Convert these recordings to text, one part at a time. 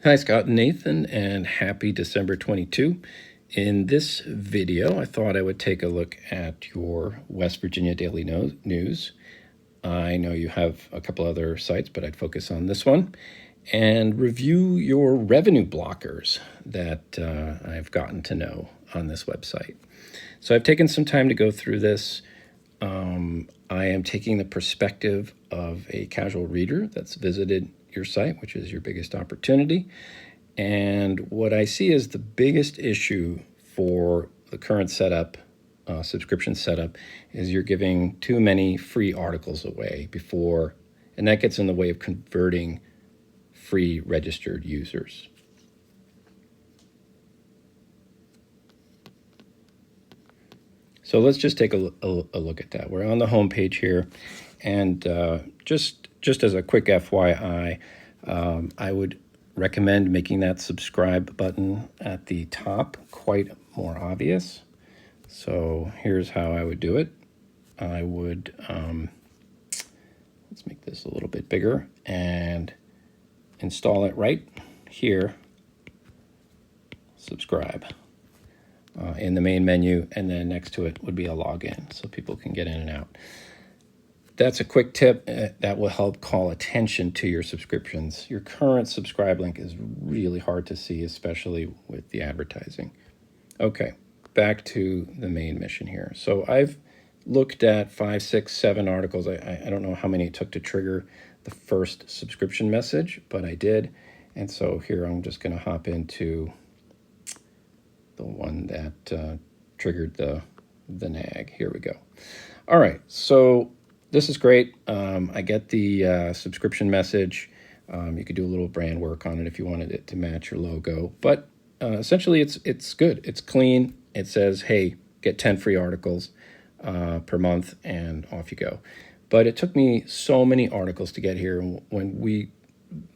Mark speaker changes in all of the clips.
Speaker 1: Hi, Scott and Nathan, and happy December 22. In this video, I thought I would take a look at your West Virginia Daily News. I know you have a couple other sites, but I'd focus on this one and review your revenue blockers that I've gotten to know on this website. So I've taken some time to go through this. I am taking the perspective of a casual reader that's visited your site, which is your biggest opportunity. And what I see as the biggest issue for the current setup, subscription setup, is you're giving too many free articles away before, and that gets in the way of converting free registered users. So let's just take a look at that. We're on the home page here, and just as a quick FYI, I would recommend making that subscribe button at the top quite more obvious. So here's how I would do it. I would, let's make this a little bit bigger and install it right here, subscribe. In the main menu, and then next to it would be a login so people can get in and out. That's a quick tip that will help call attention to your subscriptions. Your current subscribe link is really hard to see, especially with the advertising. Okay, back to the main mission here. So I've looked at 5, 6, 7 articles. I don't know how many it took to trigger the first subscription message, but I did. And so here I'm just going to hop into the one that triggered the nag. Here we go. All right, so this is great. I get the subscription message. You could do a little brand work on it if you wanted it to match your logo, but essentially it's good. It's clean. It says, hey, get 10 free articles per month, and off you go. But it took me so many articles to get here. When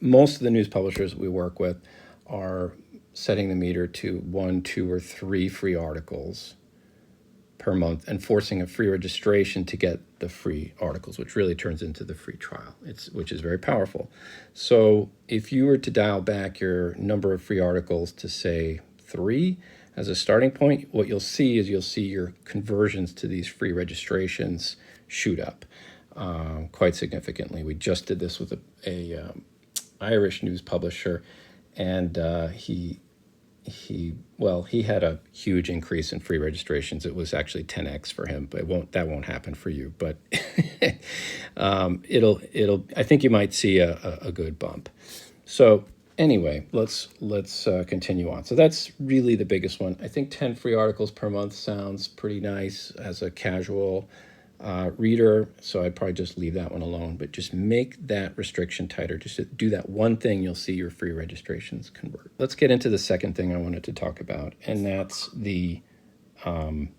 Speaker 1: most of the news publishers we work with are setting the meter to 1, 2, or 3 free articles per month and forcing a free registration to get the free articles, which really turns into the free trial, which is very powerful. So if you were to dial back your number of free articles to, say, 3 as a starting point, what you'll see is your conversions to these free registrations shoot up quite significantly. We just did this with a Irish news publisher, and he had a huge increase in free registrations. It was actually 10x for him, but that won't happen for you. But I think you might see a good bump. So anyway, let's continue on. So that's really the biggest one. I think 10 free articles per month sounds pretty nice as a casual reader, so I'd probably just leave that one alone, but just make that restriction tighter. Just do that one thing, you'll see your free registrations convert. Let's get into the second thing I wanted to talk about, and that's the number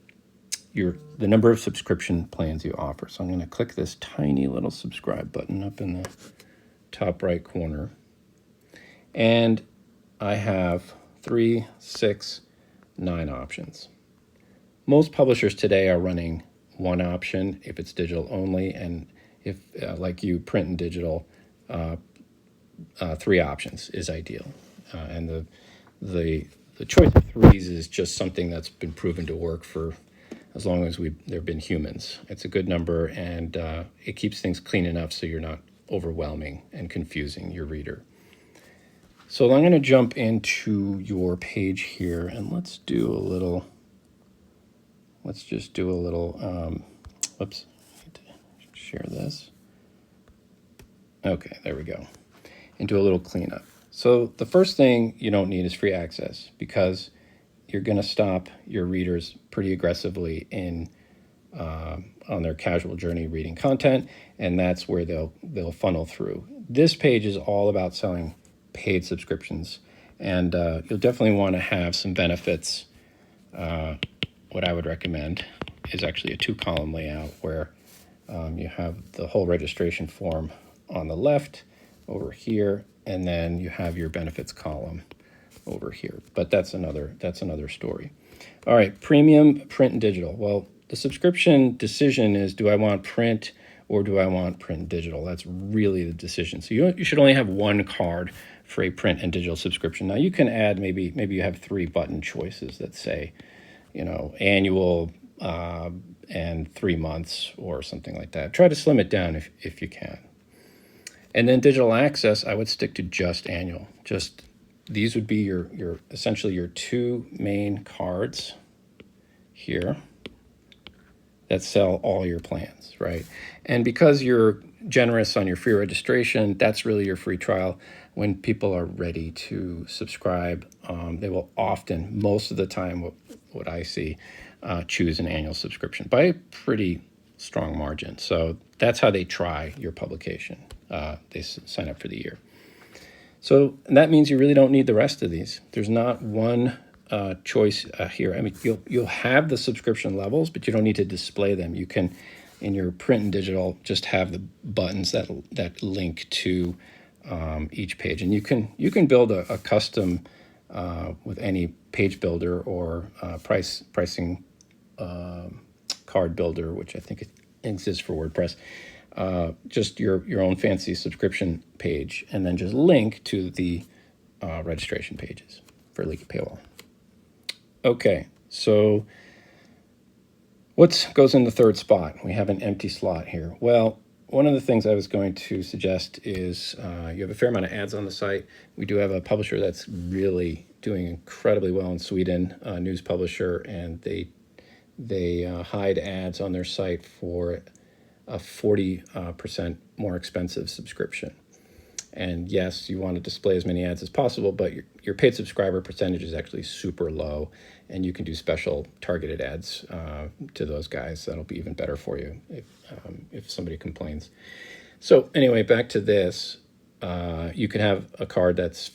Speaker 1: of subscription plans you offer. So I'm going to click this tiny little subscribe button up in the top right corner, and I have 3, 6, 9 options. Most publishers today are running one option if it's digital only, and if like you, print and digital, 3 options is ideal. And the choice of 3s is just something that's been proven to work for as long as there have been humans. It's a good number, and it keeps things clean enough so you're not overwhelming and confusing your reader. So I'm going to jump into your page here, and let's just do a little, whoops, I need to share this. Okay, there we go. And do a little cleanup. So the first thing you don't need is free access, because you're going to stop your readers pretty aggressively on their casual journey reading content, and that's where they'll funnel through. This page is all about selling paid subscriptions, and you'll definitely want to have some benefits. What I would recommend is actually a 2-column layout where you have the whole registration form on the left over here, and then you have your benefits column over here. But that's another story. All right, premium, print, and digital. Well, the subscription decision is, do I want print or do I want print and digital? That's really the decision. So you should only have one card for a print and digital subscription. Now you can add maybe you have 3 button choices that say, annual and 3 months or something like that. Try to slim it down if you can. And then digital access, I would stick to just annual. Just these would be your essentially your 2 main cards here that sell all your plans, right? And because you're generous on your free registration, that's really your free trial. When people are ready to subscribe, they will often, most of the time, what I see, choose an annual subscription by a pretty strong margin. So that's how they try your publication. They sign up for the year. So that means you really don't need the rest of these. There's not one choice here. I mean, you'll have the subscription levels, but you don't need to display them. You can, in your print and digital, just have the buttons that link to each page, and you can build a custom with any page builder or pricing card builder, which I think it exists for WordPress. Just your own fancy subscription page, and then just link to the registration pages for Leaky Paywall. Okay, so what goes in the third spot? We have an empty slot here. Well, one of the things I was going to suggest is you have a fair amount of ads on the site. We do have a publisher that's really doing incredibly well in Sweden, a news publisher, and they hide ads on their site for a 40% more expensive subscription. And yes, you want to display as many ads as possible, but your paid subscriber percentage is actually super low, and you can do special targeted ads to those guys. That'll be even better for you if somebody complains. So anyway, back to this. You can have a card that's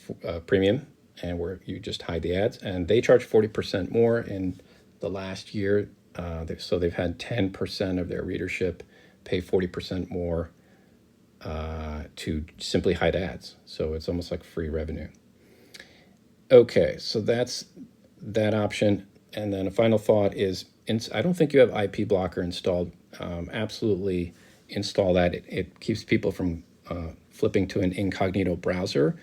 Speaker 1: premium, and where you just hide the ads, and they charge 40% more in the last year. So they've had 10% of their readership pay 40% more to simply hide ads. So it's almost like free revenue. Okay, so that's that option. And then a final thought is, I don't think you have IP blocker installed. Absolutely install that. It keeps people from flipping to an incognito browser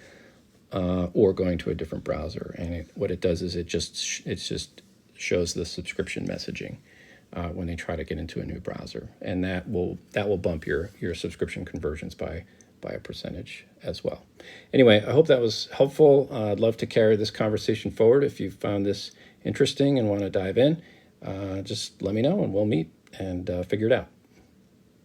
Speaker 1: or going to a different browser. And what it does is it just shows the subscription messaging when they try to get into a new browser, and that will bump your subscription conversions by a percentage as well. Anyway, I hope that was helpful. I'd love to carry this conversation forward. If you found this interesting and want to dive in, just let me know and we'll meet and figure it out.